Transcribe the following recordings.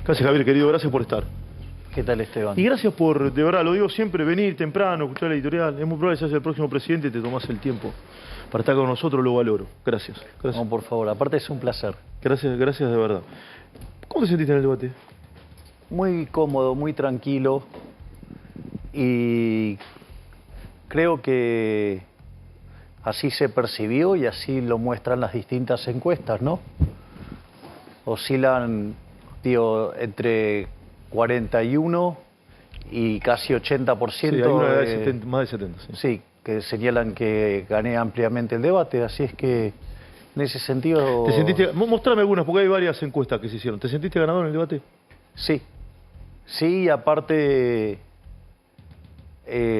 Gracias, Javier, querido, gracias por estar. ¿Qué tal, Esteban? Y gracias por, de verdad, lo digo siempre, venir temprano, escuchar la editorial. Es muy probable que seas el próximo presidente y te tomás el tiempo para estar con nosotros, lo valoro. Gracias. Gracias. No, por favor, aparte es un placer. Gracias de verdad. ¿Cómo te sentiste en el debate? Muy cómodo, muy tranquilo y creo que así se percibió y así lo muestran las distintas encuestas, ¿no? Oscilan, digo, entre 41 y casi 80%. Sí, hay una edad de 70, más de 70. Sí. Sí, que señalan que gané ampliamente el debate, así es que en ese sentido... ¿Te sentiste? Mostrame algunas, porque hay varias encuestas que se hicieron. ¿Te sentiste ganador en el debate? Sí, sí, y aparte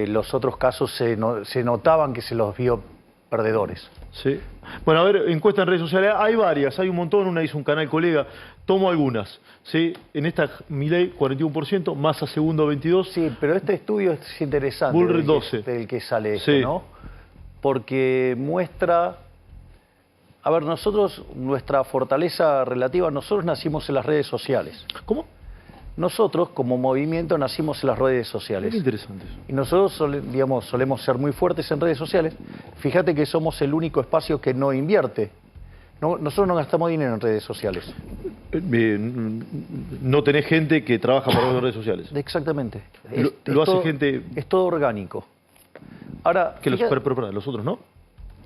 los otros casos se notaban que se los vio perdedores. Sí. Bueno, a ver, encuestas en redes sociales, hay varias, hay un montón, una hizo un canal colega, tomo algunas. ¿Sí? En esta Milei 41%, Massa segundo 22%. Sí, pero este estudio es interesante. Bullrich 12%. Del que sale esto, sí. ¿no? Porque muestra... A ver, nosotros, nuestra fortaleza relativa, nosotros nacimos en las redes sociales. ¿Cómo? Nosotros, como movimiento, nacimos en las redes sociales. Qué interesante eso. Y nosotros, solemos ser muy fuertes en redes sociales. Fíjate que somos el único espacio que no invierte. Nosotros no gastamos dinero en redes sociales. No tenés gente que trabaja para las redes sociales. Exactamente. Lo hace gente... Es todo orgánico. Ahora, que los otros, ¿no?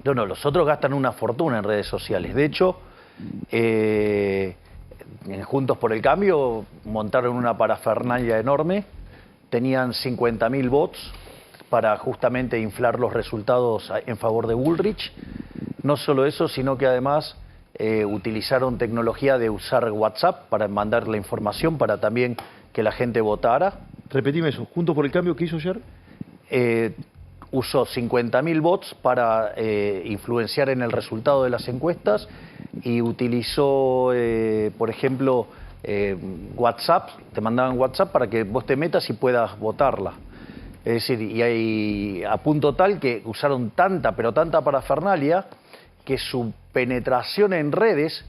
No, los otros gastan una fortuna en redes sociales. De hecho, Juntos por el Cambio montaron una parafernalia enorme. Tenían 50.000 bots para justamente inflar los resultados en favor de Bullrich. No solo eso, sino que además utilizaron tecnología de usar WhatsApp para mandar la información para también que la gente votara. Repetime eso. Juntos por el Cambio, ¿qué hizo ayer? Usó 50.000 bots para influenciar en el resultado de las encuestas y utilizó, por ejemplo, WhatsApp, te mandaban WhatsApp para que vos te metas y puedas votarla. Es decir, y hay, a punto tal que usaron tanta parafernalia que su penetración en redes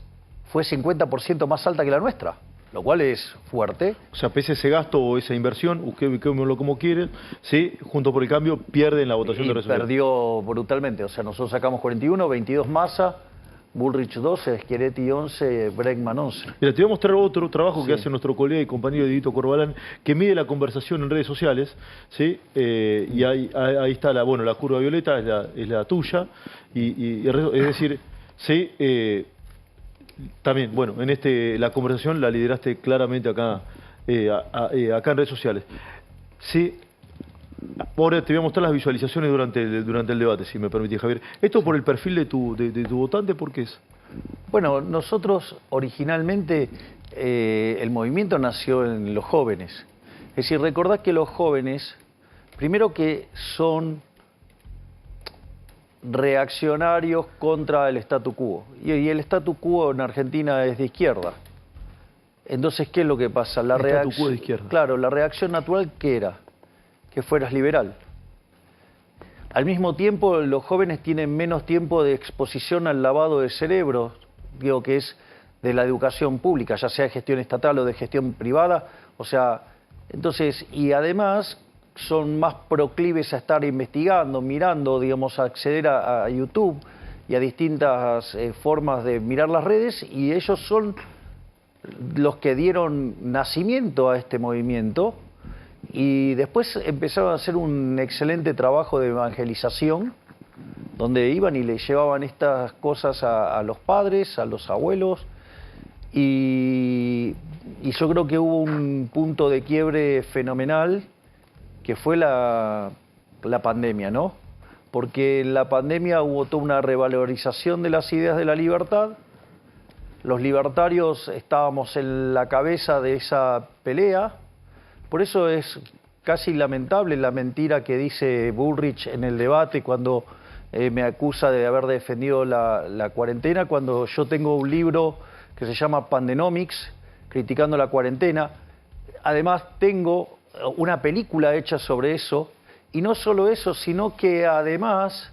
fue 50% más alta que la nuestra. Lo cual es fuerte. O sea, pese a ese gasto o esa inversión, usémoslo como quieren, ¿sí? Juntos por el Cambio pierden la votación de resultados. Perdió brutalmente. O sea, nosotros sacamos 41, 22 Massa, Bullrich 12, Schiaretti 11, Bregman 11. Mira, te voy a mostrar otro trabajo que hace nuestro colega y compañero Dieguito Corbalán, que mide la conversación en redes sociales, ¿sí? Y ahí está la curva violeta, es la tuya, y es decir, ¿sí? También, bueno, en la conversación la lideraste claramente acá, acá en redes sociales. Sí, ahora te voy a mostrar las visualizaciones durante el debate, si me permitís, Javier. Esto por el perfil de tu votante, ¿por qué es? Bueno, nosotros originalmente el movimiento nació en los jóvenes. Es decir, recordad que los jóvenes, primero que son reaccionarios contra el statu quo. Y el statu quo en Argentina es de izquierda. Entonces, ¿qué es lo que pasa? El statu quo de izquierda. Claro, la reacción natural, ¿qué era? Que fueras liberal. Al mismo tiempo, los jóvenes tienen menos tiempo de exposición al lavado de cerebro, digo que es de la educación pública, ya sea de gestión estatal o de gestión privada. O sea, entonces, y además son más proclives a estar investigando, mirando, digamos, a acceder a YouTube y a distintas formas de mirar las redes, y ellos son los que dieron nacimiento a este movimiento y después empezaron a hacer un excelente trabajo de evangelización donde iban y le llevaban estas cosas a los padres, a los abuelos, y yo creo que hubo un punto de quiebre fenomenal que fue la pandemia, ¿no? Porque en la pandemia hubo toda una revalorización de las ideas de la libertad. Los libertarios estábamos en la cabeza de esa pelea. Por eso es casi lamentable la mentira que dice Bullrich en el debate cuando me acusa de haber defendido la cuarentena, cuando yo tengo un libro que se llama Pandenomics, criticando la cuarentena. Además tengo una película hecha sobre eso, y no solo eso, sino que además,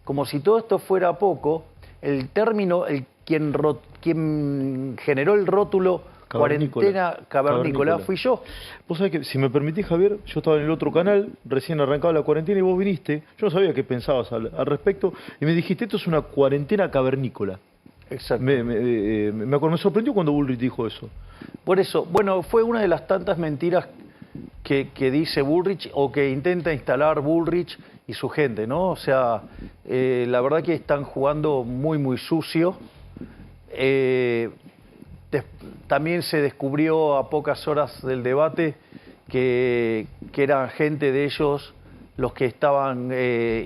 como si todo esto fuera poco, el término, quien generó el rótulo cuarentena cavernícola fui yo. Vos sabés que, si me permitís, Javier, yo estaba en el otro canal, recién arrancaba la cuarentena y vos viniste. Yo no sabía qué pensabas al respecto y me dijiste, esto es una cuarentena cavernícola. Exacto. Me sorprendió cuando Bullrich dijo eso. Por eso, bueno, fue una de las tantas mentiras que dice Bullrich o que intenta instalar Bullrich y su gente, ¿no? O sea, la verdad que están jugando muy, muy sucio. También se descubrió a pocas horas del debate que eran gente de ellos los que estaban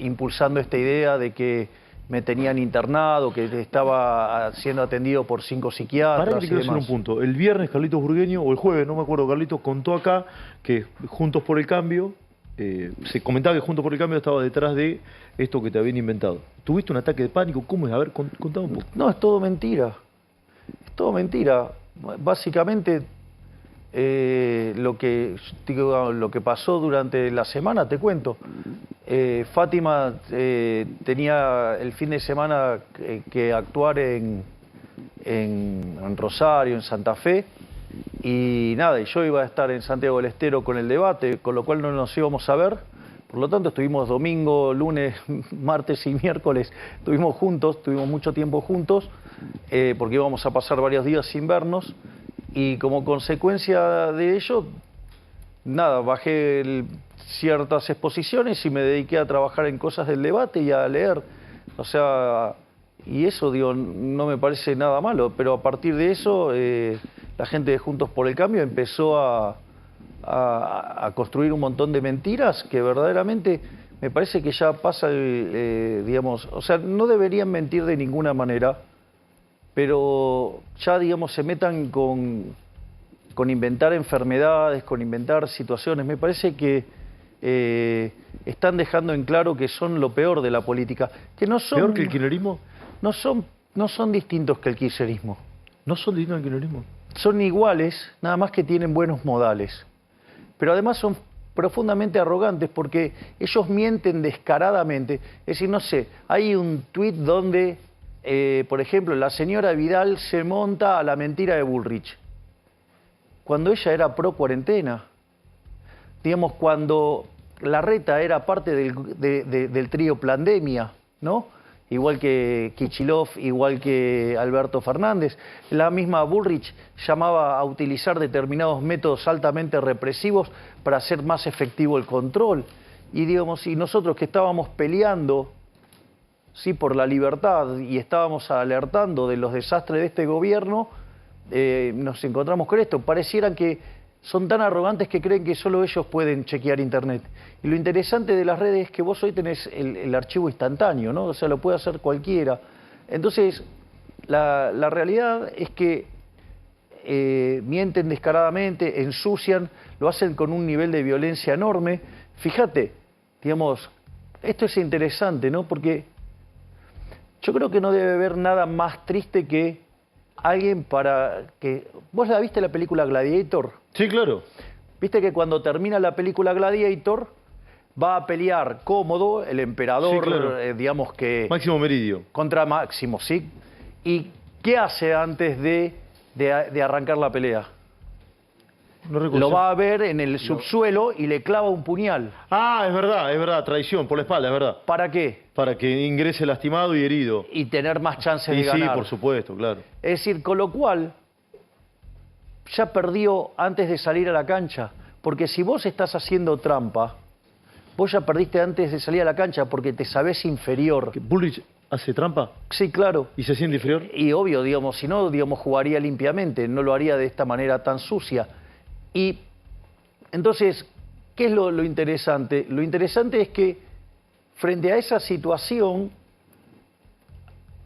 impulsando esta idea de que me tenían internado, que estaba siendo atendido por 5 psiquiatras. Para que quiero hacer un punto. El viernes Carlitos Burgueño, o el jueves, no me acuerdo, Carlitos contó acá que Juntos por el Cambio, se comentaba que Juntos por el Cambio estaba detrás de esto que te habían inventado. ¿Tuviste un ataque de pánico? ¿Cómo es? A ver, contame un poco. No, es todo mentira. Es todo mentira. Básicamente, lo que pasó durante la semana, te cuento. Fátima tenía el fin de semana que actuar en Rosario, en Santa Fe, y nada, y yo iba a estar en Santiago del Estero con el debate, con lo cual no nos íbamos a ver. Por lo tanto, estuvimos domingo, lunes, martes y miércoles, estuvimos juntos, tuvimos mucho tiempo juntos, porque íbamos a pasar varios días sin vernos, y como consecuencia de ello, nada, bajé ciertas exposiciones y me dediqué a trabajar en cosas del debate y a leer. O sea, y eso, digo, no me parece nada malo, pero a partir de eso, la gente de Juntos por el Cambio empezó a construir un montón de mentiras que verdaderamente me parece que ya pasa, digamos, o sea, no deberían mentir de ninguna manera, pero ya, digamos, se metan con inventar enfermedades, con inventar situaciones. Me parece que están dejando en claro que son lo peor de la política. Que no son, ¿peor que el kirchnerismo? No son distintos que el kirchnerismo. ¿No son distintos al kirchnerismo? Son iguales, nada más que tienen buenos modales. Pero además son profundamente arrogantes porque ellos mienten descaradamente. Es decir, no sé, hay un tuit donde, por ejemplo, la señora Vidal se monta a la mentira de Bullrich, cuando ella era pro cuarentena. Digamos, cuando Larreta era parte del trío Plandemia, ¿no? Igual que Kicillof, igual que Alberto Fernández. La misma Bullrich llamaba a utilizar determinados métodos altamente represivos para hacer más efectivo el control. Y digamos, y nosotros que estábamos peleando, sí, por la libertad y estábamos alertando de los desastres de este gobierno, nos encontramos con esto. Parecieran que son tan arrogantes que creen que solo ellos pueden chequear internet. Y lo interesante de las redes es que vos hoy tenés el archivo instantáneo, ¿no? O sea, lo puede hacer cualquiera. Entonces, la realidad es que mienten descaradamente, ensucian, lo hacen con un nivel de violencia enorme. Fíjate, digamos, esto es interesante, ¿no? Porque yo creo que no debe haber nada más triste que alguien para que... ¿Vos la viste la película Gladiator? Sí, claro. Viste que cuando termina la película Gladiator va a pelear Cómodo, el emperador, sí, claro, digamos que... Máximo Meridio. Contra Máximo, ¿sí? ¿Y qué hace antes de arrancar la pelea? No lo va a ver en el subsuelo y le clava un puñal. Ah, es verdad, traición por la espalda, es verdad. ¿Para qué? Para que ingrese lastimado y herido. Y tener más chances de ganar. Sí, por supuesto, claro. Es decir, con lo cual, ya perdió antes de salir a la cancha. Porque si vos estás haciendo trampa, vos ya perdiste antes de salir a la cancha porque te sabés inferior. ¿Bullrich hace trampa? Sí, claro. ¿Y se siente inferior? Y obvio, digamos, si no, digamos, jugaría limpiamente, no lo haría de esta manera tan sucia. Y entonces, ¿qué es lo interesante? Lo interesante es que frente a esa situación,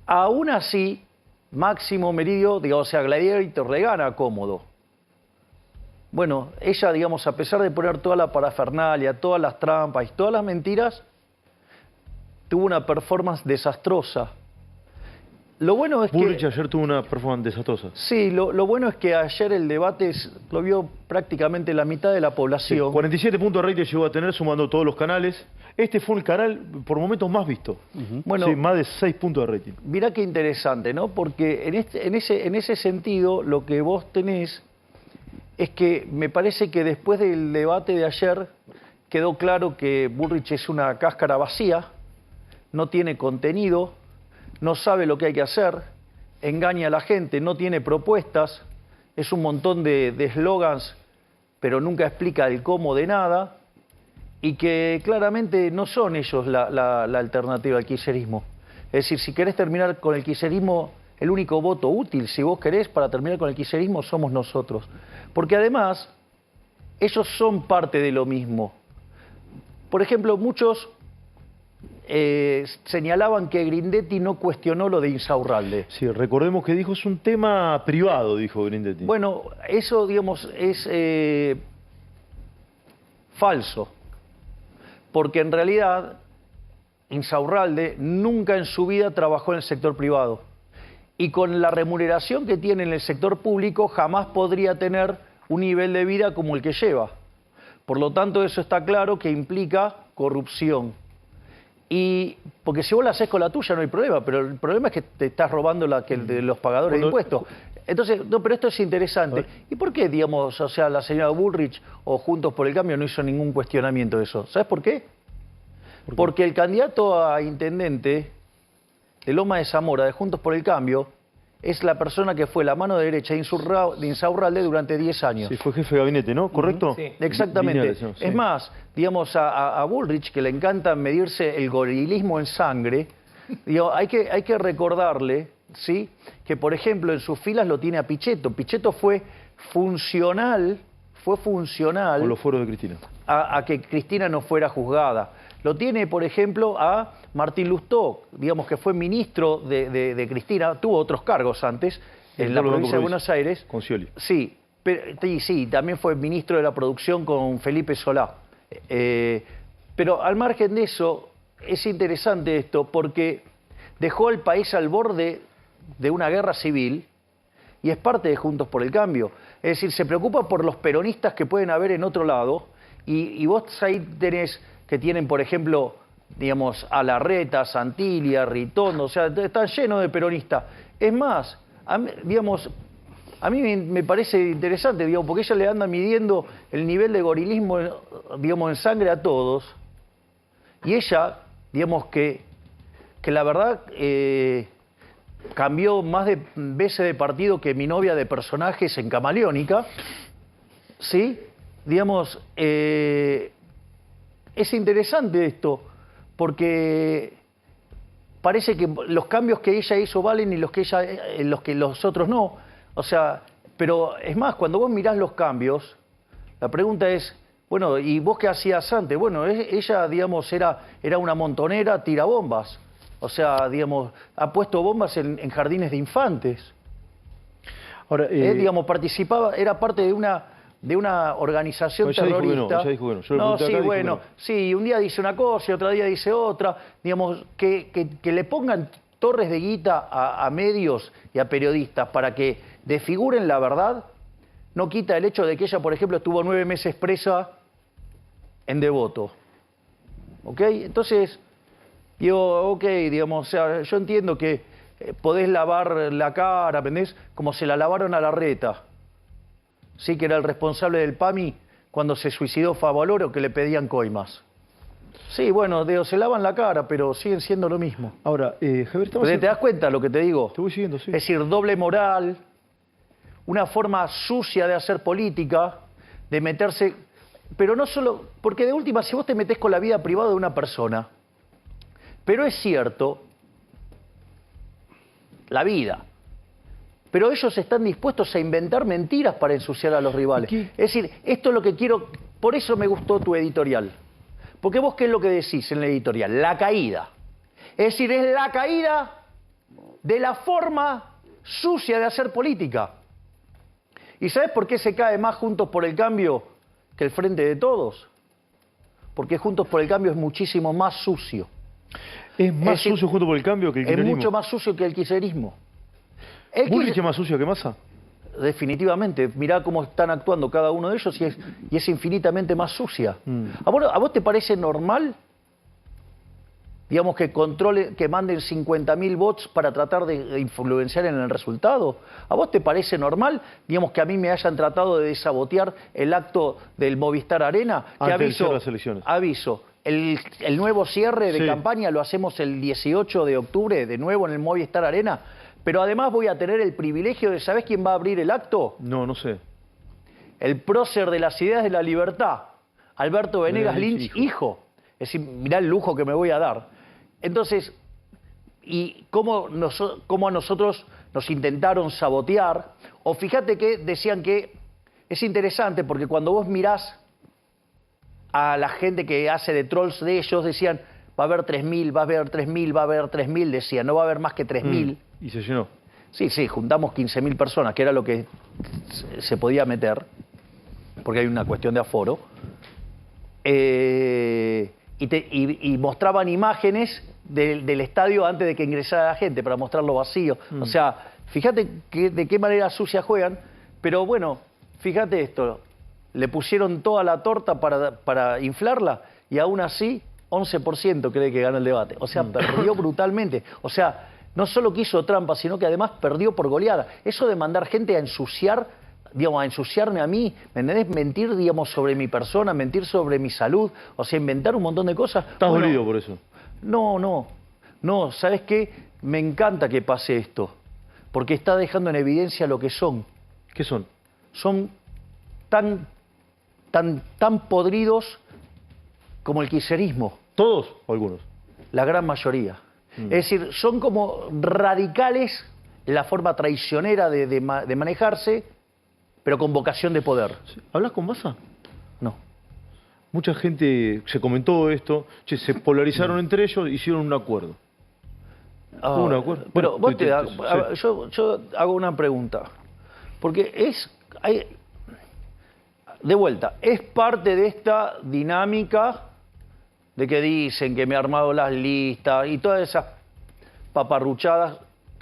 aún así, Máximo Meridio, digamos, o sea, Gladiator le gana Cómodo. Bueno, ella, digamos, a pesar de poner toda la parafernalia, todas las trampas y todas las mentiras, tuvo una performance desastrosa. Lo bueno es Bullrich ayer tuvo una performance desastrosa. Sí, lo bueno es que ayer el debate lo vio prácticamente la mitad de la población. Sí, 47 puntos de rating llegó a tener sumando todos los canales. Este fue el canal por momentos más visto. Bueno, sí, más de 6 puntos de rating. Mirá qué interesante, ¿no? Porque en ese sentido lo que vos tenés es que me parece que después del debate de ayer quedó claro que Bullrich es una cáscara vacía, no tiene contenido, no sabe lo que hay que hacer, engaña a la gente, no tiene propuestas, es un montón de eslogans, pero nunca explica el cómo de nada, y que claramente no son ellos la alternativa al kirchnerismo. Es decir, si querés terminar con el kirchnerismo, el único voto útil, si vos querés, para terminar con el kirchnerismo, somos nosotros. Porque además, ellos son parte de lo mismo. Por ejemplo, muchos señalaban que Grindetti no cuestionó lo de Insaurralde. Sí, recordemos que dijo, es un tema privado, dijo Grindetti. Bueno, eso, digamos, es falso. Porque en realidad, Insaurralde nunca en su vida trabajó en el sector privado. Y con la remuneración que tiene en el sector público, jamás podría tener un nivel de vida como el que lleva. Por lo tanto, eso está claro que implica corrupción. Y porque si vos la haces con la tuya no hay problema, pero el problema es que te estás robando de los pagadores de impuestos. Entonces, no, pero esto es interesante. ¿Y por qué, digamos, o sea, la señora Bullrich o Juntos por el Cambio no hizo ningún cuestionamiento de eso? ¿Sabes por qué? Porque el candidato a intendente de Loma de Zamora, de Juntos por el Cambio, es la persona que fue la mano derecha de Insaurralde durante 10 años. Sí, fue jefe de gabinete, ¿no? ¿Correcto? Sí. Exactamente. Viñales, sí. Es más, digamos, a Bullrich, que le encanta medirse el gorilismo en sangre, digo, hay que recordarle, ¿sí?, que, por ejemplo, en sus filas lo tiene a Pichetto. Pichetto fue funcional Con los foros de Cristina. A que Cristina no fuera juzgada. Lo tiene, por ejemplo, a Martín Lustó, digamos que fue ministro de Cristina, tuvo otros cargos antes, en la provincia de Buenos Aires. Con Scioli. Sí, sí, también fue ministro de la producción con Felipe Solá. Pero al margen de eso, es interesante esto porque dejó al país al borde de una guerra civil y es parte de Juntos por el Cambio. Es decir, se preocupa por los peronistas que pueden haber en otro lado y vos ahí tenés que tienen, por ejemplo, digamos, a Larreta, Santilli, Ritondo, o sea, están llenos de peronistas. Es más, a mí me parece interesante, digamos, porque ella le anda midiendo el nivel de gorilismo, digamos, en sangre a todos, y ella, digamos, que la verdad cambió más de veces de partido que mi novia de personajes en Camaleónica, ¿sí? Digamos, es interesante esto, porque parece que los cambios que ella hizo valen y los que los otros no. O sea, pero es más, cuando vos mirás los cambios, la pregunta es, bueno, ¿y vos qué hacías antes? Bueno, ella, digamos, era una montonera tirabombas. O sea, digamos, ha puesto bombas en jardines de infantes. Ahora, digamos, participaba, era parte de una organización terrorista. Ella dijo que no. Yo no, sí, acá, bueno, sí, un día dice una cosa y otro día dice otra. Digamos, que le pongan torres de guita a medios y a periodistas para que desfiguren la verdad, no quita el hecho de que ella, por ejemplo, estuvo 9 meses presa en Devoto. ¿Ok? Entonces, digo, ok, digamos, o sea, yo entiendo que podés lavar la cara, ¿entendés? Como se la lavaron a Larreta. Sí, que era el responsable del PAMI cuando se suicidó Favaloro, que le pedían coimas. Sí, bueno, se lavan la cara, pero siguen siendo lo mismo. Ahora, Javier, ¿te das cuenta de lo que te digo? Te voy siguiendo, sí. Es decir, doble moral, una forma sucia de hacer política, de meterse... Pero no solo... Porque de última, si vos te metés con la vida privada de una persona, pero es cierto, la vida... Pero ellos están dispuestos a inventar mentiras para ensuciar a los rivales. Es decir, esto es lo que quiero... Por eso me gustó tu editorial. Porque vos, ¿qué es lo que decís en la editorial? La caída. Es decir, es la caída de la forma sucia de hacer política. ¿Y sabés por qué se cae más Juntos por el Cambio que el Frente de Todos? Porque Juntos por el Cambio es muchísimo más sucio. ¿Es más sucio Juntos por el Cambio que el kirchnerismo? Es mucho más sucio que el kirchnerismo. ¿Bullrich es más sucio que Massa? Definitivamente. Mirá cómo están actuando cada uno de ellos y es infinitamente más sucia. ¿A vos te parece normal digamos, que controle, que manden 50.000 bots para tratar de influenciar en el resultado? ¿A vos te parece normal, digamos, que a mí me hayan tratado de sabotear el acto del Movistar Arena? Que Antes de las elecciones. Aviso, el nuevo cierre de campaña lo hacemos el 18 de octubre, de nuevo en el Movistar Arena, pero además voy a tener el privilegio de, ¿sabés quién va a abrir el acto? No, no sé. El prócer de las ideas de la libertad, Alberto Venegas Lynch, hijo. Es decir, mirá el lujo que me voy a dar. Entonces, ¿y cómo a nosotros nos intentaron sabotear? O fíjate que decían que es interesante porque cuando vos mirás a la gente que hace de trolls de ellos, decían, va a haber 3.000, va a haber 3.000, va a haber 3.000, decían, no va a haber más que 3.000. Y se llenó. Sí, juntamos 15.000 personas, que era lo que se podía meter, porque hay una cuestión de aforo. Y mostraban imágenes del estadio antes de que ingresara la gente, para mostrarlo vacío. O sea, fíjate de qué manera sucia juegan, pero bueno, fíjate esto, le pusieron toda la torta para inflarla y aún así 11% cree que gana el debate. O sea, perdió brutalmente. O sea, no solo que hizo trampa, sino que además perdió por goleada. Eso de mandar gente a ensuciar, digamos, a ensuciarme a mí, ¿me entendés? Mentir, digamos, sobre mi persona, mentir sobre mi salud, o sea, inventar un montón de cosas. ¿Estás dolido por eso? No, ¿sabes qué? Me encanta que pase esto, porque está dejando en evidencia lo que son. ¿Qué son? Son tan podridos como el kirchnerismo. ¿Todos o algunos? La gran mayoría. Es decir, son como radicales en la forma traicionera de manejarse, pero con vocación de poder. ¿Hablas con Massa? No. Mucha gente se comentó esto, se polarizaron entre ellos, hicieron un acuerdo. ¿Un acuerdo? Pero vos yo hago una pregunta, porque de vuelta, es parte de esta dinámica de que dicen que me he armado las listas y todas esas paparruchadas.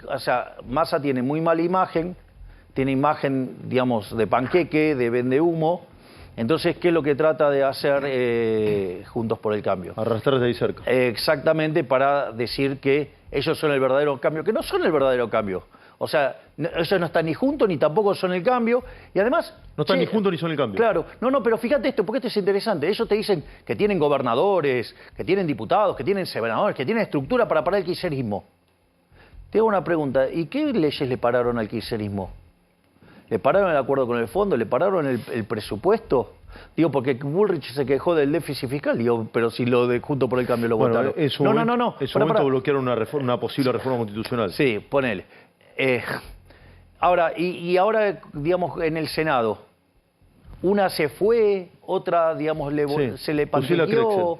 O sea, Massa tiene muy mala imagen, tiene imagen, digamos, de panqueque, de vendehumo. Entonces, ¿qué es lo que trata de hacer Juntos por el Cambio? Arrastrar de ahí cerca. Exactamente, para decir que ellos son el verdadero cambio, que no son el verdadero cambio. O sea, ellos no están ni juntos ni tampoco son el cambio. Y además... No están ni juntos ni son el cambio. Claro. No, pero fíjate esto, porque esto es interesante. Ellos te dicen que tienen gobernadores, que tienen diputados, que tienen senadores, que tienen estructura para parar el kirchnerismo. Te hago una pregunta. ¿Y qué leyes le pararon al kirchnerismo? ¿Le pararon el acuerdo con el fondo? ¿Le pararon el presupuesto? Digo, porque Bullrich se quejó del déficit fiscal, digo, pero si lo de Juntos por el Cambio lo votaron. En su momento bloquearon una posible reforma constitucional. Sí, ponele. Ahora, ahora, digamos, en el Senado, una se fue, otra, digamos, se le panquequeó.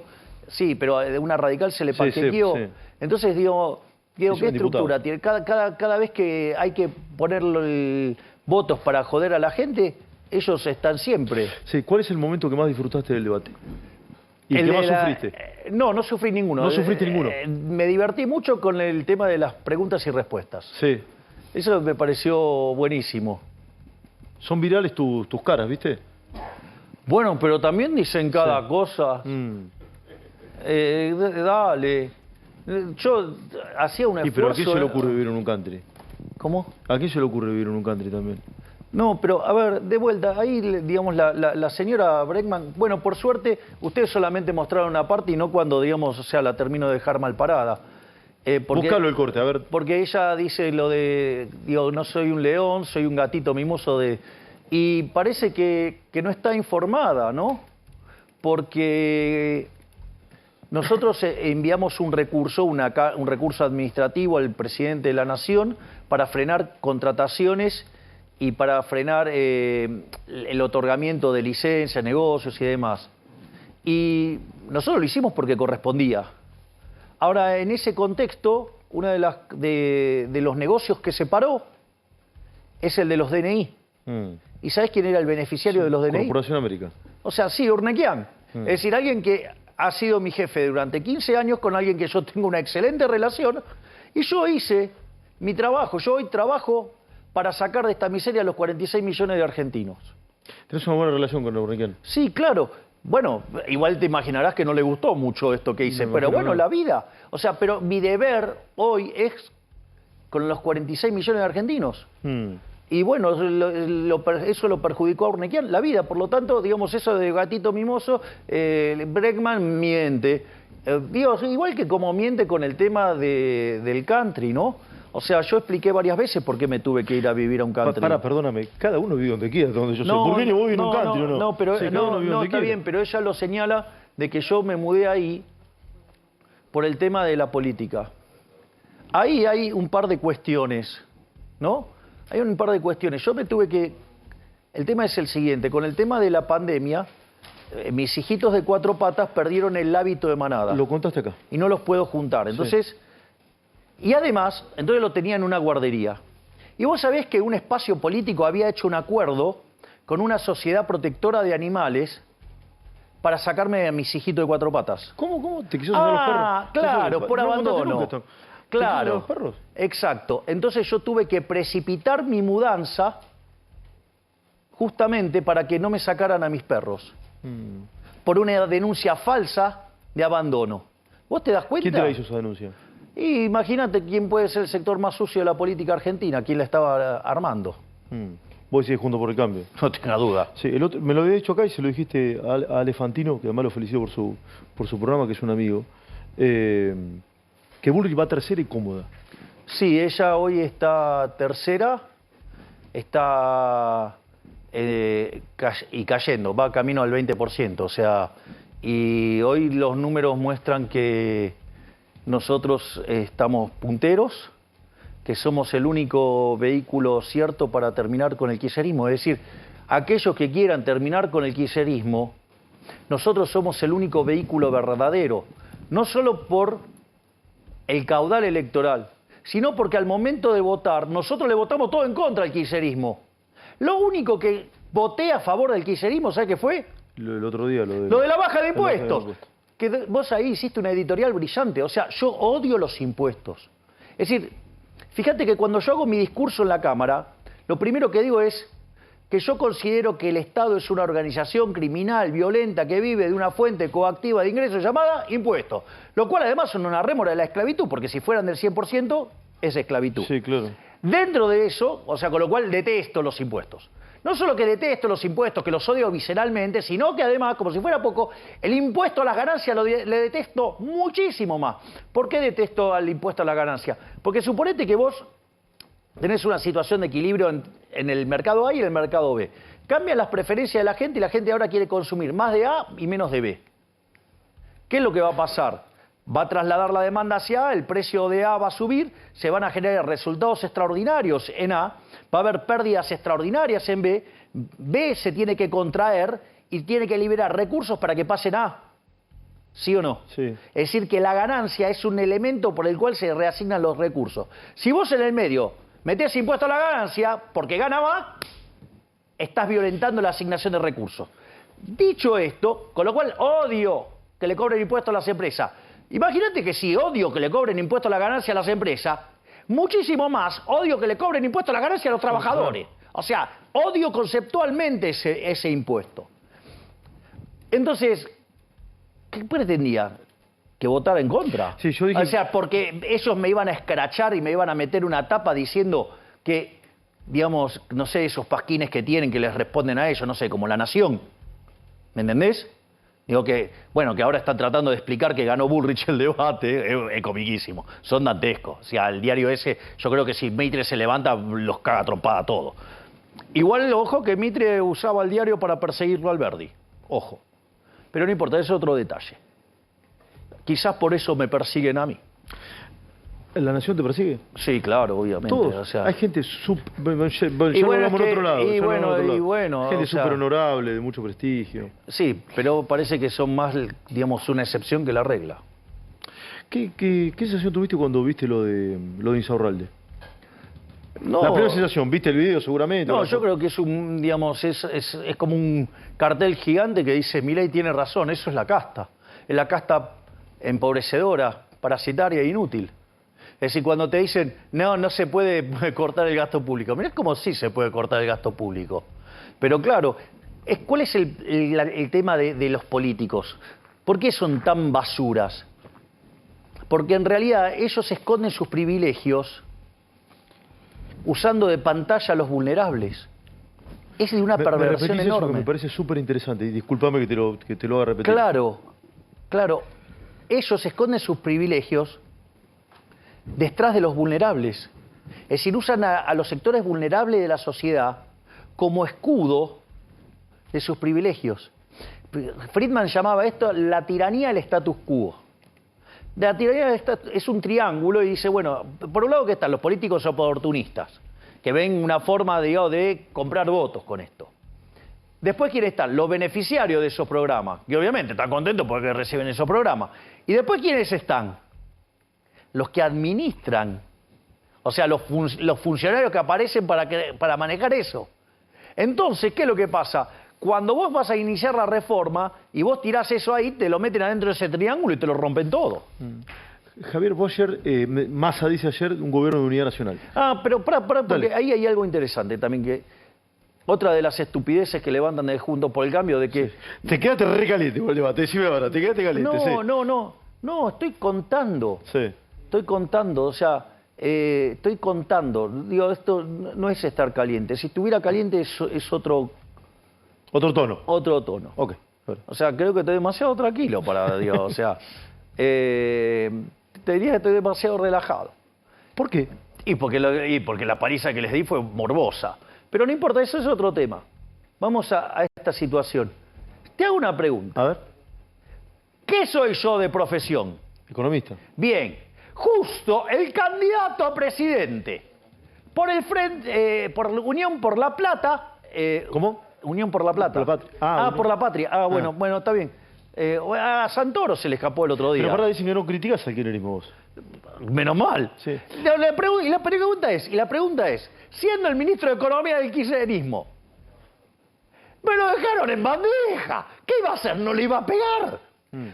Sí, pero una radical se le panquequeó. Sí. Entonces, digo, ¿qué estructura tiene? Cada vez que hay que ponerle votos para joder a la gente, ellos están siempre. Sí, ¿cuál es el momento que más disfrutaste del debate? ¿Y qué más sufriste? No sufrí ninguno. ¿No sufriste ninguno? Me divertí mucho con el tema de las preguntas y respuestas. Sí. Eso me pareció buenísimo. Son virales tus caras, ¿viste? Bueno, pero también dicen cada cosa. Dale. Yo hacía un esfuerzo... ¿Pero a quién se le ocurre vivir en un country? ¿Cómo? ¿A quién se le ocurre vivir en un country también? No, pero a ver, de vuelta, ahí, digamos, la señora Bregman, bueno, por suerte, ustedes solamente mostraron una parte y no cuando, digamos, o sea, la termino de dejar mal parada. Búscalo el corte, a ver. Porque ella dice lo de, digo, no soy un león, soy un gatito mimoso de... Y parece que no está informada, ¿no? Porque nosotros enviamos un recurso administrativo al presidente de la Nación para frenar contrataciones y para frenar el otorgamiento de licencias, negocios y demás. Y nosotros lo hicimos porque correspondía. Ahora, en ese contexto, uno de los negocios que se paró es el de los DNI. ¿Y sabés quién era el beneficiario de los DNI? Corporación América. O sea, sí, Urnequian. Es decir, alguien que ha sido mi jefe durante 15 años con alguien que yo tengo una excelente relación, y yo hice mi trabajo. Yo hoy trabajo para sacar de esta miseria a los 46 millones de argentinos. ¿Tenés una buena relación con Urnequian? Sí, claro. Bueno, igual te imaginarás que no le gustó mucho esto que hice, pero bueno, la vida. O sea, pero mi deber hoy es con los 46 millones de argentinos. Y bueno, eso lo perjudicó a Urnequian, la vida. Por lo tanto, digamos, eso de gatito mimoso, Bregman miente. Igual que como miente con el tema del country, ¿no? O sea, yo expliqué varias veces por qué me tuve que ir a vivir a un country. Perdóname, cada uno vive donde quiera, donde yo soy. Burgueño, vos vivís en un country, ¿o no? No, pero sí, está bien, pero ella lo señala de que yo me mudé ahí por el tema de la política. Ahí hay un par de cuestiones, ¿no? Hay un par de cuestiones. Yo me tuve que... El tema es el siguiente, con el tema de la pandemia, mis hijitos de 4 patas perdieron el hábito de manada. Lo contaste acá. Y no los puedo juntar. Entonces... Sí. Y además, entonces lo tenía en una guardería. Y vos sabés que un espacio político había hecho un acuerdo con una sociedad protectora de animales para sacarme a mis hijitos de 4 patas. ¿Cómo? ¿Te quiso sacar los perros? Ah, claro, por abandono. Claro, los perros? Exacto. Entonces yo tuve que precipitar mi mudanza justamente para que no me sacaran a mis perros. Por una denuncia falsa de abandono. ¿Vos te das cuenta? ¿Quién te la hizo esa denuncia? Y imagínate quién puede ser el sector más sucio de la política argentina, quién la estaba armando. Vos decís Juntos por el Cambio. No tenga duda. Sí, me lo había dicho acá y se lo dijiste a Ale Fantino, que además lo felicito por su programa, que es un amigo, que Bullrich va tercera y cómoda. Sí, ella hoy está tercera, está y cayendo, va camino al 20%, o sea, y hoy los números muestran que nosotros estamos punteros, que somos el único vehículo cierto para terminar con el kirchnerismo. Es decir, aquellos que quieran terminar con el kirchnerismo, nosotros somos el único vehículo verdadero. No solo por el caudal electoral, sino porque al momento de votar, nosotros le votamos todo en contra al kirchnerismo. Lo único voté a favor del kirchnerismo, ¿sabes qué fue? El otro día, lo de la baja de impuestos. Que vos ahí hiciste una editorial brillante. O sea, yo odio los impuestos. Es decir, fíjate que cuando yo hago mi discurso en la Cámara, lo primero que digo es que yo considero que el Estado es una organización criminal, violenta, que vive de una fuente coactiva de ingresos llamada impuestos. Lo cual además son una rémora de la esclavitud, porque si fueran del 100% es esclavitud. Sí, claro. Dentro de eso, o sea, con lo cual detesto los impuestos. No solo que detesto los impuestos, que los odio visceralmente, sino que además, como si fuera poco, el impuesto a las ganancias le detesto muchísimo más. ¿Por qué detesto al impuesto a la ganancia? Porque suponete que vos tenés una situación de equilibrio en el mercado A y en el mercado B. Cambian las preferencias de la gente y la gente ahora quiere consumir más de A y menos de B. ¿Qué es lo que va a pasar? Va a trasladar la demanda hacia A, el precio de A va a subir, se van a generar resultados extraordinarios en A, va a haber pérdidas extraordinarias en B, B se tiene que contraer y tiene que liberar recursos para que pasen a A. ¿Sí o no? Sí. Es decir, que la ganancia es un elemento por el cual se reasignan los recursos. Si vos en el medio metés impuesto a la ganancia porque gana más, estás violentando la asignación de recursos. Dicho esto, con lo cual odio que le cobren impuestos a las empresas. Imagínate que si odio que le cobren impuestos a la ganancia a las empresas, muchísimo más odio que le cobren impuestos a la ganancia a los trabajadores. O sea, odio conceptualmente ese impuesto. Entonces, ¿qué pretendía? ¿Que votara en contra? Sí, yo dije... O sea, porque ellos me iban a escrachar y me iban a meter una tapa diciendo que, digamos, no sé, esos pasquines que tienen que les responden a ellos, no sé, como La Nación. ¿Me entendés? Digo que, bueno, que ahora están tratando de explicar que ganó Bullrich el debate, es comiquísimo, son dantescos. O sea, el diario ese, yo creo que si Mitre se levanta, los caga a trompada todo. Igual, ojo, que Mitre usaba el diario para perseguirlo al Alberdi, ojo. Pero no importa, ese es otro detalle. Quizás por eso me persiguen a mí. ¿La Nación te persigue? Sí, claro, obviamente. Todos. O sea... Hay gente gente súper honorable, de mucho prestigio. Sí, pero parece que son más, digamos, una excepción que la regla. ¿Qué sensación tuviste cuando viste lo de Insaurralde? No, la primera sensación, ¿viste el video seguramente? No, yo creo que es un, digamos, es como un cartel gigante que dice Milei tiene razón, eso es la casta. Es la casta empobrecedora, parasitaria e inútil. Es decir, cuando te dicen, no se puede cortar el gasto público. Mirá cómo sí se puede cortar el gasto público. Pero claro, ¿Cuál es el tema de los políticos? ¿Por qué son tan basuras? Porque en realidad ellos esconden sus privilegios usando de pantalla a los vulnerables. Es de una perversión enorme. Eso que me parece súper interesante, y discúlpame que te lo haga repetir. Claro, claro. Ellos esconden sus privilegios detrás de los vulnerables. Es decir, usan a los sectores vulnerables de la sociedad como escudo de sus privilegios. Friedman llamaba esto la tiranía del status quo. La tiranía es un triángulo y dice, bueno, por un lado que están los políticos oportunistas, que ven una forma, digamos, de comprar votos con esto. Después, ¿quiénes están? Los beneficiarios de esos programas, que obviamente están contentos porque reciben esos programas. Y después, ¿quiénes están? Los que administran, o sea, los funcionarios que aparecen para manejar eso. Entonces, ¿qué es lo que pasa? Cuando vos vas a iniciar la reforma y vos tirás eso ahí, te lo meten adentro de ese triángulo y te lo rompen todo. Javier, vos ayer, Massa dice ayer, un gobierno de unidad nacional. Pero porque ahí hay algo interesante también, que otra de las estupideces que levantan de Juntos por el Cambio, de que... Sí. Te quedaste re caliente por el debate, decime ahora, te quedaste caliente. No, estoy contando. Sí. Estoy contando, o sea, estoy contando. Digo, esto no es estar caliente. Si estuviera caliente es otro... Otro tono. Otro tono. Ok. Bueno. O sea, creo que estoy demasiado tranquilo para, Dios, o sea, te diría que estoy demasiado relajado. ¿Por qué? Y porque la paliza que les di fue morbosa. Pero no importa, eso es otro tema. Vamos a esta situación. Te hago una pregunta. A ver. ¿Qué soy yo de profesión? Economista. Bien, justo el candidato a presidente por el frente, por Unión por la Plata. ¿Cómo? Unión por la Plata. Por la Patria. Por la Patria. Bueno, está bien. A Santoro se le escapó el otro día. Pero para dicen que no criticas al kirchnerismo vos. Menos mal. Sí. La pregunta es, siendo el ministro de Economía del kirchnerismo, me lo dejaron en bandeja. ¿Qué iba a hacer? ¿No le iba a pegar?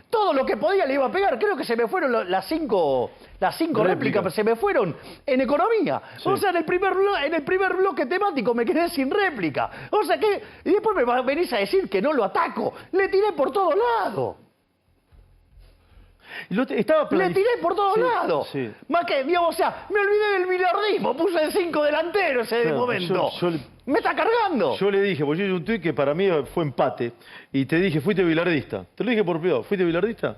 Todo lo que podía le iba a pegar. Creo que se me fueron las cinco réplicas, pero se me fueron en economía. Sí. O sea, en el primer bloque temático me quedé sin réplica. O sea que, y después me venís a decir que no lo ataco. Le tiré por todos lados. Le tiré por todos lados. Sí. Más que, digamos, o sea, me olvidé del billardismo. Puse el 5 delantero ese momento. Me está cargando. Yo le dije, porque yo hice un tuit que para mí fue empate. Y te dije, fuiste bilardista. Te lo dije por privado, ¿fuiste bilardista?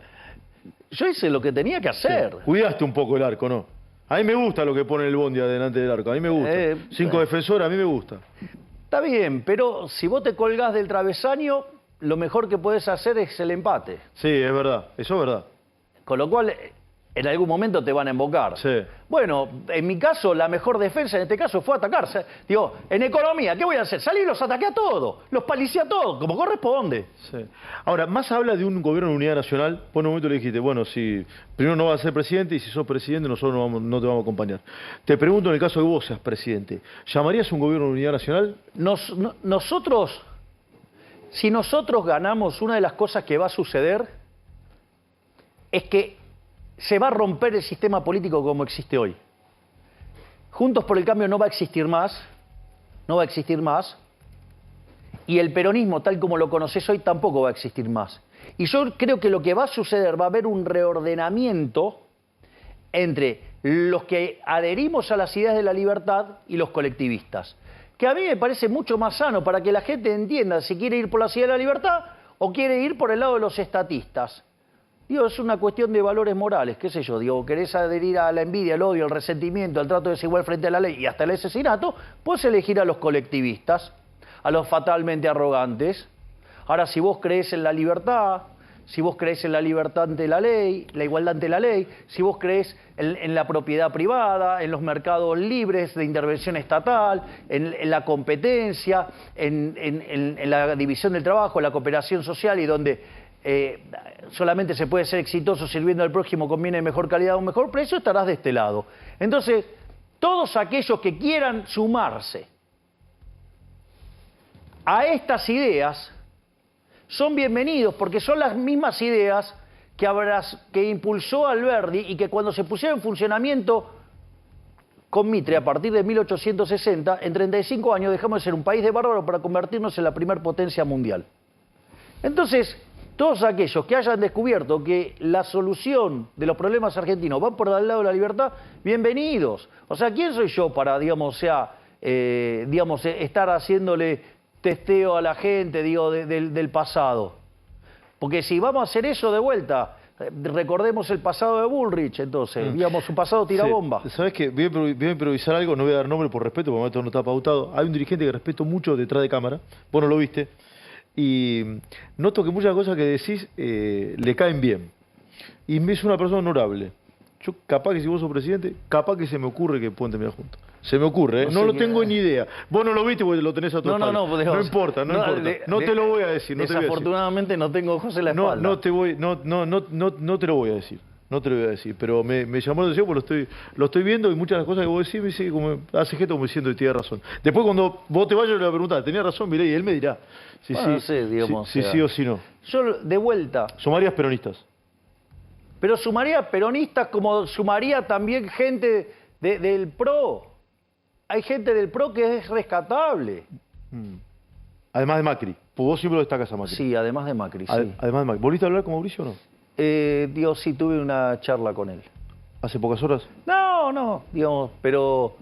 Yo hice lo que tenía que hacer. Sí. Cuidaste un poco el arco, ¿no? A mí me gusta lo que pone el Bondi adelante del arco. A mí me gusta. 5 defensores, a mí me gusta. Está bien, pero si vos te colgás del travesaño, lo mejor que podés hacer es el empate. Sí, es verdad. Eso es verdad. Con lo cual, en algún momento te van a embocar. Sí. Bueno, en mi caso, la mejor defensa en este caso fue atacarse. Digo, en economía, ¿qué voy a hacer? Salí y los ataqué a todos, los palicé a todos, como corresponde. Sí. Ahora, Massa habla de un gobierno de unidad nacional. Por un momento le dijiste, bueno, si primero no vas a ser presidente y si sos presidente nosotros no te vamos a acompañar. Te pregunto, en el caso de que vos seas presidente, ¿llamarías un gobierno de unidad nacional? Si nosotros ganamos, una de las cosas que va a suceder es que se va a romper el sistema político como existe hoy. Juntos por el Cambio no va a existir más, y el peronismo tal como lo conoces hoy tampoco va a existir más. Y yo creo que lo que va a suceder, va a haber un reordenamiento entre los que adherimos a las ideas de la libertad y los colectivistas, que a mí me parece mucho más sano para que la gente entienda si quiere ir por la ideas de la libertad o quiere ir por el lado de los estatistas. Digo, es una cuestión de valores morales, qué sé yo, digo, querés adherir a la envidia, al odio, al resentimiento, al trato desigual frente a la ley y hasta el asesinato, puedes elegir a los colectivistas, a los fatalmente arrogantes. Ahora, si vos creés en la libertad, si vos creés en la libertad ante la ley, la igualdad ante la ley, si vos creés en la propiedad privada, en los mercados libres de intervención estatal, en la competencia, en la división del trabajo, en la cooperación social y donde solamente se puede ser exitoso sirviendo al prójimo, conviene mejor calidad o un mejor precio, estarás de este lado. Entonces, todos aquellos que quieran sumarse a estas ideas son bienvenidos, porque son las mismas ideas que impulsó Alberdi y que cuando se pusieron en funcionamiento con Mitre a partir de 1860, en 35 años dejamos de ser un país de bárbaros para convertirnos en la primer potencia mundial. Entonces, todos aquellos que hayan descubierto que la solución de los problemas argentinos va por el lado de la libertad, bienvenidos. O sea, ¿quién soy yo para, digamos, estar haciéndole testeo a la gente, del pasado? Porque si vamos a hacer eso de vuelta, recordemos el pasado de Bullrich, entonces, digamos, su pasado tirabomba. Sí. ¿Sabes qué? Voy a improvisar algo, no voy a dar nombre por respeto, porque esto no está pautado. Hay un dirigente que respeto mucho detrás de cámara, vos no lo viste, y noto que muchas cosas que decís le caen bien. Y es una persona honorable. Yo, capaz que si vos sos presidente, capaz que se me ocurre que pueden terminar juntos. Se me ocurre, no lo tengo ni idea. Vos no lo viste porque lo tenés a tu espalda. No importa. No te lo voy a decir. Desafortunadamente no tengo ojos en la espalda. No te lo voy a decir. No te lo voy a decir. Pero me llamó la atención porque lo estoy viendo y muchas de las cosas que vos decís me dice como hace gesto como diciendo que tiene razón. Después cuando vos te vayas le voy a preguntar, ¿tenía razón, Milei? Y él me dirá si sí o si no. Yo, de vuelta. ¿Sumarías peronistas? Pero sumaría peronistas como sumaría también gente del PRO. Hay gente del PRO que es rescatable. Además de Macri. Pues vos siempre lo destacas a Macri. Sí, además de Macri, sí. Además de Macri. ¿Volviste a hablar con Mauricio o no? Sí, tuve una charla con él. ¿Hace pocas horas? No, pero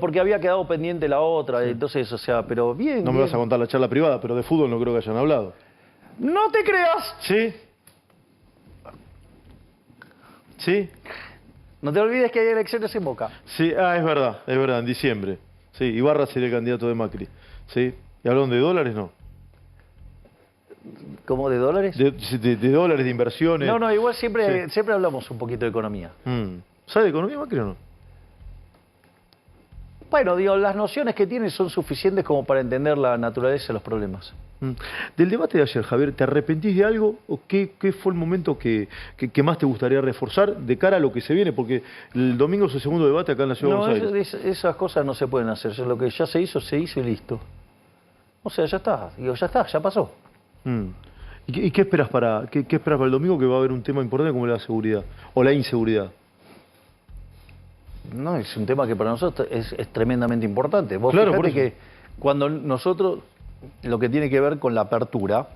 porque había quedado pendiente la otra, sí. Entonces, o sea, pero bien. No me vas a contar la charla privada, pero de fútbol no creo que hayan hablado. ¡No te creas! ¿Sí? ¿Sí? No te olvides que hay elecciones en Boca. Sí, es verdad, en diciembre. Sí, Ibarra sería el candidato de Macri. ¿Sí? ¿Y hablaron de dólares? No. ¿Cómo de dólares? De dólares, de inversiones. No, igual siempre hablamos un poquito de economía. ¿Sabe de economía Macri o no? Bueno, las nociones que tiene son suficientes como para entender la naturaleza de los problemas. Del debate de ayer, Javier, ¿te arrepentís de algo? ¿O qué fue el momento que más te gustaría reforzar de cara a lo que se viene? Porque el domingo es el segundo debate acá en la Ciudad de Buenos Aires. Esas cosas no se pueden hacer. Lo que ya se hizo y listo. O sea, ya está. Ya pasó. ¿Y qué esperas para el domingo, que va a haber un tema importante como la seguridad o la inseguridad? No, es un tema que para nosotros es tremendamente importante. Vos claro, fíjate que cuando nosotros, lo que tiene que ver con la apertura,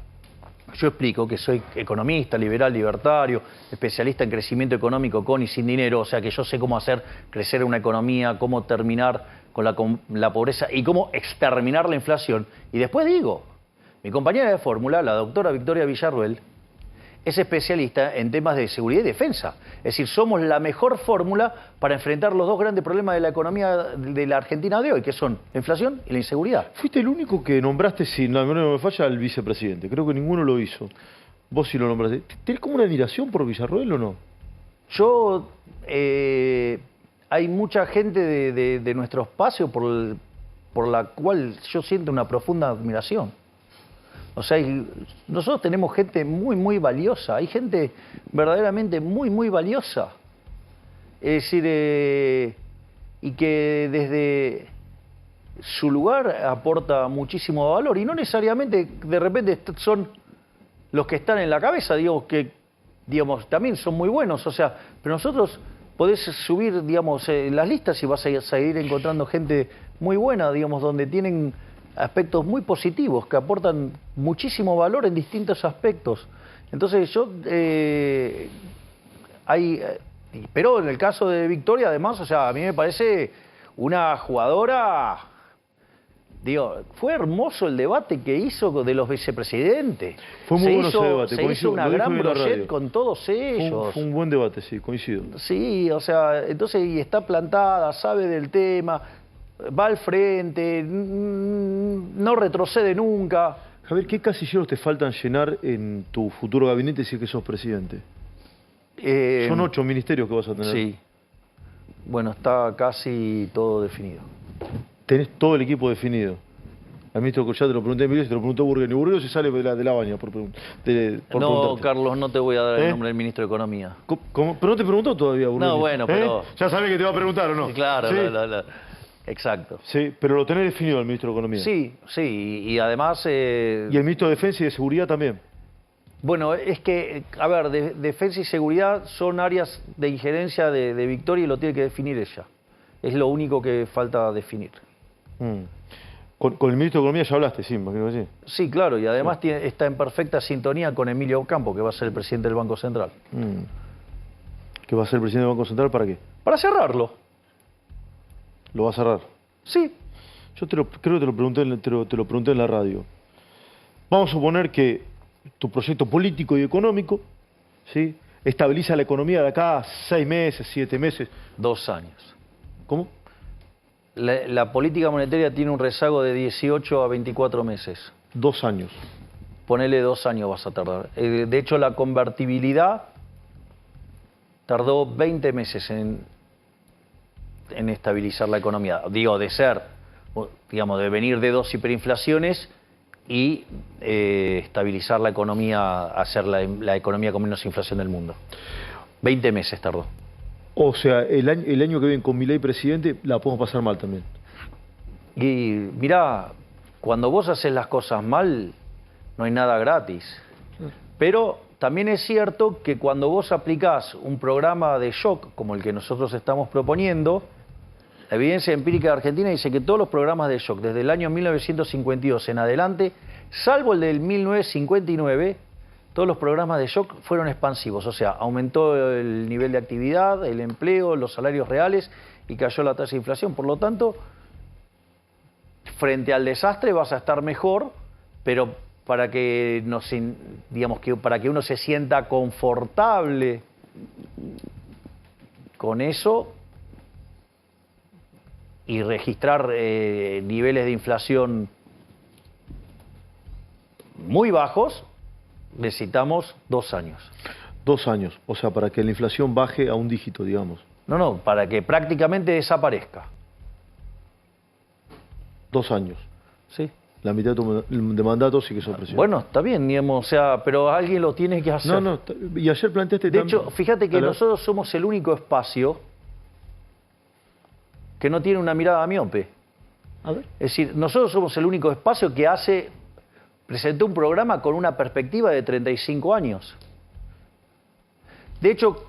yo explico que soy economista, liberal, libertario, especialista en crecimiento económico con y sin dinero, o sea que yo sé cómo hacer crecer una economía, cómo terminar con la pobreza y cómo exterminar la inflación. Y después digo, mi compañera de fórmula, la doctora Victoria Villarruel, es especialista en temas de seguridad y defensa. Es decir, somos la mejor fórmula para enfrentar los dos grandes problemas de la economía de la Argentina de hoy, que son la inflación y la inseguridad. Fuiste el único que nombraste, si la memoria no me falla, al vicepresidente. Creo que ninguno lo hizo. Vos sí lo nombraste. ¿Tenés como una admiración por Villarruel o no? Yo... hay mucha gente de nuestro espacio por la cual yo siento una profunda admiración. O sea, nosotros tenemos gente muy, muy valiosa. Hay gente verdaderamente muy, muy valiosa. Es decir, y que desde su lugar aporta muchísimo valor. Y no necesariamente, de repente, son los que están en la cabeza, que también son muy buenos. O sea, pero nosotros podés subir, en las listas y vas a seguir encontrando gente muy buena, donde tienen aspectos muy positivos, que aportan muchísimo valor en distintos aspectos. Entonces pero en el caso de Victoria, además, o sea, a mí me parece una jugadora, fue hermoso el debate que hizo de los vicepresidentes. Fue muy bueno ese debate. Se hizo una gran brochet con todos ellos. Fue un buen debate, sí, coincido. Sí, o sea, entonces, y está plantada, sabe del tema, va al frente, no retrocede nunca. Javier, ¿qué casilleros te faltan llenar en tu futuro gabinete si es que sos presidente? Son 8 ministerios que vas a tener. Sí. Bueno, está casi todo definido. Tenés todo el equipo definido. Al ministro ya te lo pregunté a Emilio, se te lo preguntó Burgues. Burgues se sale de la baña por no, Carlos, no te voy a dar el nombre del ministro de Economía. ¿Cómo? Pero no te preguntó todavía, Burgues. No, bueno, pero... Ya sabés que te va a preguntar, ¿o no? Claro, ¿sí? Exacto. Sí, pero lo tenés definido el ministro de Economía. Sí, y además... ¿Y el ministro de Defensa y de Seguridad también? Bueno, es que, a ver, defensa y seguridad son áreas de injerencia de Victoria y lo tiene que definir ella. Es lo único que falta definir. Con el ministro de Economía ya hablaste, sí, imagino que sí. Sí, claro, y además está en perfecta sintonía con Emilio Campo, que va a ser el presidente del Banco Central. ¿Que va a ser el presidente del Banco Central para qué? Para cerrarlo. ¿Lo va a cerrar? Sí. Yo creo que te lo pregunté en la radio. Vamos a suponer que tu proyecto político y económico, ¿sí?, estabiliza la economía de acá a 6 meses, 7 meses. 2 años. ¿Cómo? La política monetaria tiene un rezago de 18 a 24 meses. 2 años. Ponele 2 años vas a tardar. De hecho, la convertibilidad tardó 20 meses en estabilizar la economía. Digo, de venir de 2 hiperinflaciones y estabilizar la economía, hacer la economía con menos inflación del mundo. 20 meses tardó. O sea, el año que viene con Milei presidente la podemos pasar mal también. Y mirá, cuando vos haces las cosas mal, no hay nada gratis. Pero también es cierto que cuando vos aplicás un programa de shock, como el que nosotros estamos proponiendo, la evidencia empírica de Argentina dice que todos los programas de shock, desde el año 1952 en adelante, salvo el del 1959, todos los programas de shock fueron expansivos, o sea, aumentó el nivel de actividad, el empleo, los salarios reales y cayó la tasa de inflación. Por lo tanto, frente al desastre vas a estar mejor, pero para que para que uno se sienta confortable con eso y registrar niveles de inflación muy bajos, necesitamos 2 años. 2 años, o sea, para que la inflación baje a un dígito, digamos. No, para que prácticamente desaparezca. 2 años. Sí. La mitad de mandato sí que son presidente. Bueno, está bien, digamos, o sea, pero alguien lo tiene que hacer. No, y ayer planteaste De hecho, fíjate que nosotros somos el único espacio que no tiene una mirada miope. A ver. Es decir, nosotros somos el único espacio que presentó un programa con una perspectiva de 35 años. De hecho,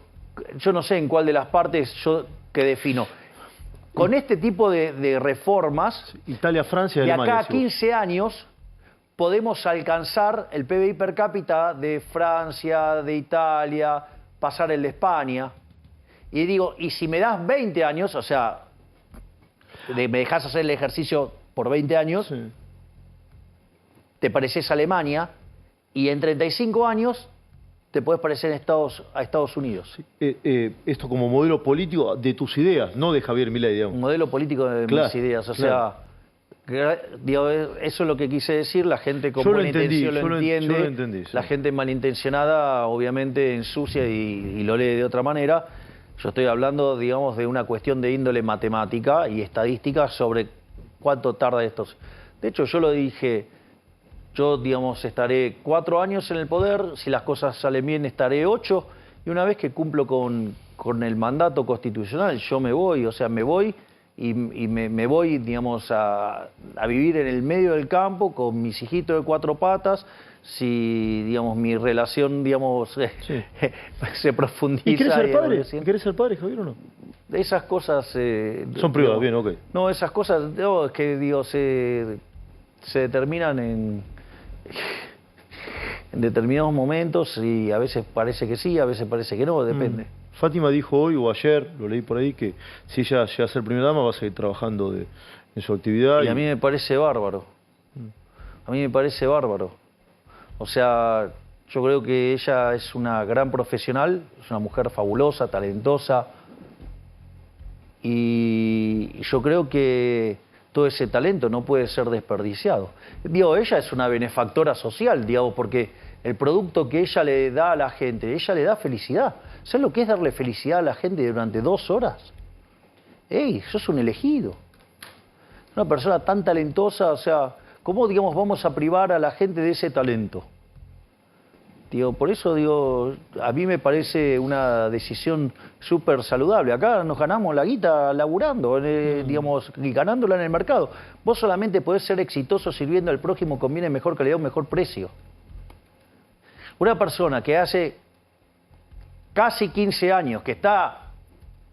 yo no sé en cuál de las partes que defino. Con este tipo de reformas, Italia, Francia, de Alemania, acá a 15 años podemos alcanzar el PBI per cápita de Francia, de Italia, pasar el de España. Y digo, y si me das 20 años, o sea, me dejas hacer el ejercicio por 20 años, sí, te pareces a Alemania, y en 35 años te puedes parecer a Estados Unidos. Sí. Esto como modelo político de tus ideas, no de Javier Milei, digamos. Un modelo político de mis ideas, o sea, digo, eso es lo que quise decir. La gente con buena intención lo entiende, yo lo entendí, sí. La gente malintencionada obviamente ensucia y lo lee de otra manera. Yo estoy hablando, digamos, de una cuestión de índole matemática y estadística sobre cuánto tarda esto. De hecho, yo lo dije, yo, digamos, estaré 4 años en el poder, si las cosas salen bien estaré 8, y una vez que cumplo con el mandato constitucional, yo me voy, o sea, me voy y me voy, digamos, a vivir en el medio del campo con mis hijitos de 4 patas. Si, digamos, mi relación, digamos, sí, se profundiza. ¿Y querés ser padre? ¿Querés ser padre, Javier, o no? Esas cosas... son privadas, bien, ok. No, esas cosas, no, es que, digo, se determinan en determinados momentos y a veces parece que sí, a veces parece que no, depende. Fátima dijo hoy o ayer, lo leí por ahí, que si ella llega a ser primera dama va a seguir trabajando en su actividad. Y a mí me parece bárbaro. A mí me parece bárbaro. O sea, yo creo que ella es una gran profesional, es una mujer fabulosa, talentosa, y yo creo que todo ese talento no puede ser desperdiciado. Digo, ella es una benefactora social, digamos, porque el producto que ella le da a la gente, ella le da felicidad. ¿Sabes lo que es darle felicidad a la gente durante 2 horas? ¡Ey, sos un elegido! Una persona tan talentosa, o sea, ¿cómo, digamos, vamos a privar a la gente de ese talento? Digo, por eso, digo, a mí me parece una decisión súper saludable. Acá nos ganamos la guita laburando, digamos, y ganándola en el mercado. Vos solamente podés ser exitoso sirviendo al prójimo con bienes de mejor calidad o mejor precio. Una persona que hace casi 15 años que está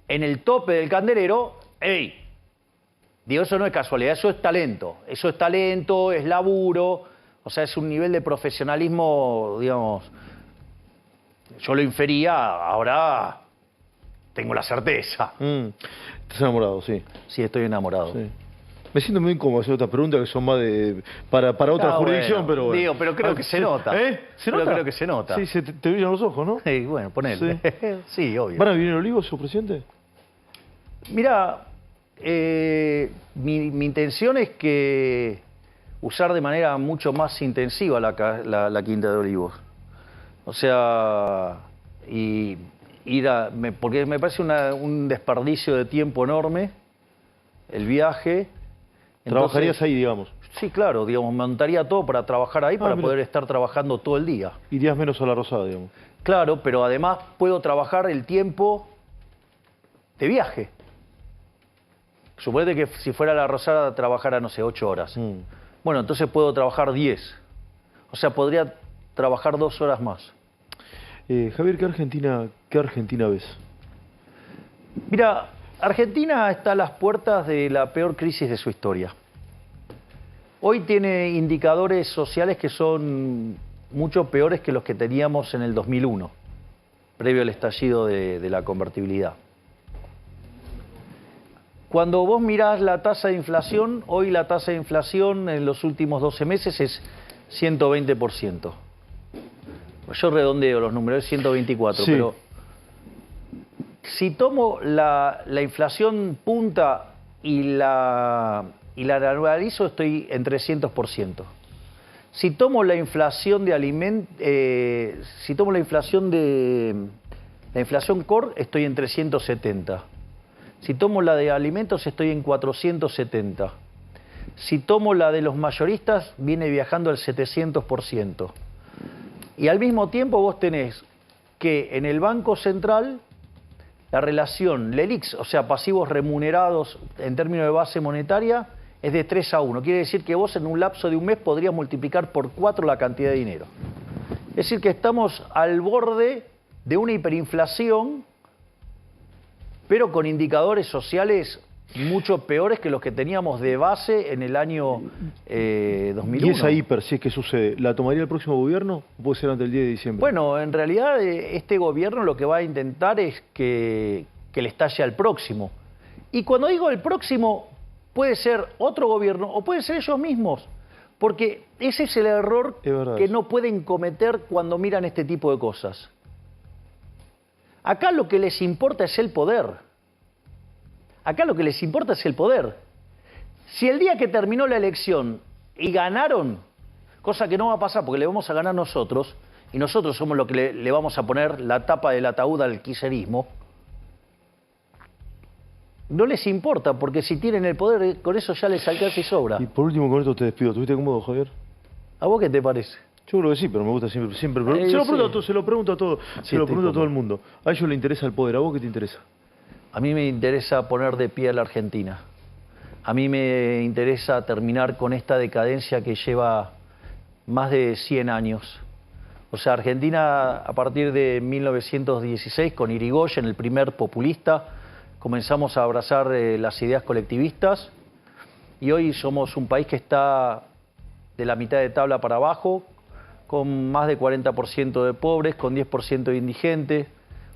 en el tope del candelero, ¡Ey! Digo, eso no es casualidad, eso es talento. Eso es talento, es laburo, o sea, es un nivel de profesionalismo, digamos, yo lo infería, ahora tengo la certeza. Estás enamorado, sí. Sí, estoy enamorado. Sí. Me siento muy incómodo hacer otras preguntas que son más para otra jurisdicción, bueno, pero bueno. Digo, pero creo que se nota. ¿Eh? ¿Se Pero nota? creo que se nota. Sí, te brillan los ojos, ¿no? Sí, bueno, ponele. Sí. Sí, obvio. ¿Van a vivir en Olivos, su presidente? Mira, mi intención es que usar de manera mucho más intensiva la Quinta de Olivos. O sea, y porque me parece un desperdicio de tiempo enorme el viaje. ¿Trabajarías ahí, digamos? Sí, claro, digamos, montaría todo para trabajar ahí, para mira. poder estar trabajando todo el día. Irías menos a la Rosada, digamos. Claro, pero además puedo trabajar el tiempo de viaje. Suponete que si fuera a la Rosada trabajara, no sé, 8 horas. Bueno, entonces puedo trabajar 10. O sea, podría trabajar 2 horas más. Javier, ¿qué Argentina ves? Mira, Argentina está a las puertas de la peor crisis de su historia. Hoy tiene indicadores sociales que son mucho peores que los que teníamos en el 2001, previo al estallido de la convertibilidad. Cuando vos mirás la tasa de inflación, hoy la tasa de inflación en los últimos 12 meses es 120%. Yo redondeo los números, es 124, sí. Pero si tomo la inflación punta y la analizo, estoy en 300%. Si tomo la inflación de alimentos, si tomo la inflación core, estoy en 370. Si tomo la de alimentos, estoy en 470. Si tomo la de los mayoristas, viene viajando al 700%. Y al mismo tiempo vos tenés que en el Banco Central la relación LELIX, o sea, pasivos remunerados en términos de base monetaria, es de 3-1. Quiere decir que vos en un lapso de un mes podrías multiplicar por 4 la cantidad de dinero. Es decir, que estamos al borde de una hiperinflación, pero con indicadores sociales mucho peores que los que teníamos de base en el año 2001. ¿Y esa hiper, si es que sucede, la tomaría el próximo gobierno o puede ser antes del 10 de diciembre? Bueno, en realidad este gobierno lo que va a intentar es que le estalle al próximo. Y cuando digo el próximo, puede ser otro gobierno o puede ser ellos mismos. Porque ese es el error que no pueden cometer cuando miran este tipo de cosas. Acá lo que les importa es el poder. Acá lo que les importa es el poder. Si el día que terminó la elección y ganaron, cosa que no va a pasar porque le vamos a ganar nosotros, y nosotros somos los que le vamos a poner la tapa del ataúd al kirchnerismo, no les importa, porque si tienen el poder, con eso ya les alcanza y sobra. Y por último, con esto te despido. ¿Tuviste cómodo, Javier? ¿A vos qué te parece? Yo creo que sí, pero me gusta siempre. Se lo pregunto a todo el mundo. A ellos les interesa el poder. ¿A vos qué te interesa? A mí me interesa poner de pie a la Argentina. A mí me interesa terminar con esta decadencia que lleva más de 100 años. O sea, Argentina, a partir de 1916, con Irigoyen, el primer populista, comenzamos a abrazar las ideas colectivistas y hoy somos un país que está de la mitad de tabla para abajo, con más de 40% de pobres, con 10% de indigentes.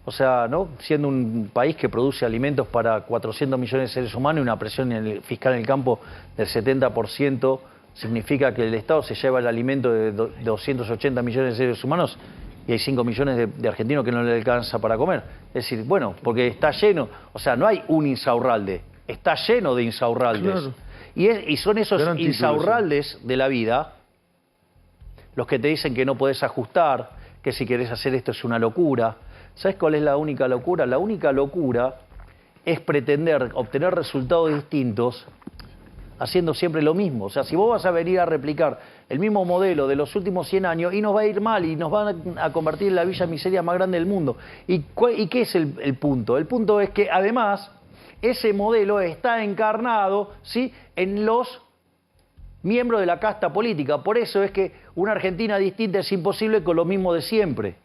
O sea, ¿no? Siendo un país que produce alimentos para 400 millones de seres humanos y una presión fiscal en el campo del 70%, significa que el Estado se lleva el alimento de 280 millones de seres humanos y hay 5 millones de argentinos que no le alcanza para comer. Es decir, bueno, porque está lleno, o sea, no hay un Insaurralde, está lleno de Insaurraldes. Claro. Y son esos Insaurraldes de la vida los que te dicen que no podés ajustar, que si querés hacer esto es una locura. ¿Sabes cuál es la única locura? La única locura es pretender obtener resultados distintos haciendo siempre lo mismo. O sea, si vos vas a venir a replicar el mismo modelo de los últimos 100 años y nos va a ir mal y nos van a convertir en la villa miseria más grande del mundo. ¿Y qué es el punto? El punto es que además ese modelo está encarnado, ¿sí?, en los miembros de la casta política. Por eso es que una Argentina distinta es imposible con lo mismo de siempre.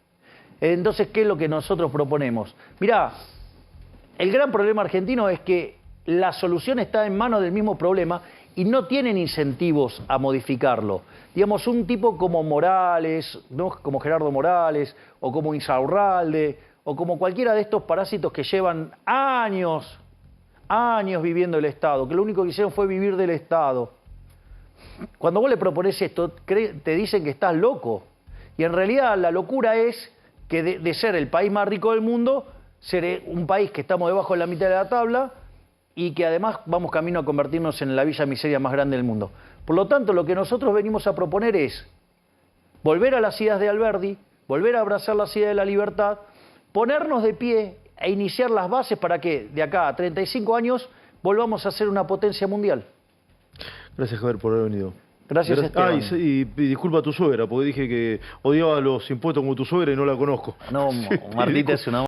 Entonces, ¿qué es lo que nosotros proponemos? Mirá, el gran problema argentino es que la solución está en manos del mismo problema y no tienen incentivos a modificarlo. Digamos, un tipo como Morales, ¿no? Como Gerardo Morales, o como Insaurralde, o como cualquiera de estos parásitos que llevan años viviendo el Estado, que lo único que hicieron fue vivir del Estado. Cuando vos le propones esto, te dicen que estás loco. Y en realidad la locura es que de ser el país más rico del mundo, ser un país que estamos debajo de la mitad de la tabla y que además vamos camino a convertirnos en la villa miseria más grande del mundo. Por lo tanto, lo que nosotros venimos a proponer es volver a las ideas de Alberdi, volver a abrazar las ideas de la libertad, ponernos de pie e iniciar las bases para que de acá a 35 años volvamos a ser una potencia mundial. Gracias, Javier, por haber venido. Gracias, Esteban. Y disculpa a tu suegra, porque dije que odiaba los impuestos como tu suegra y no la conozco. No, Martita es una...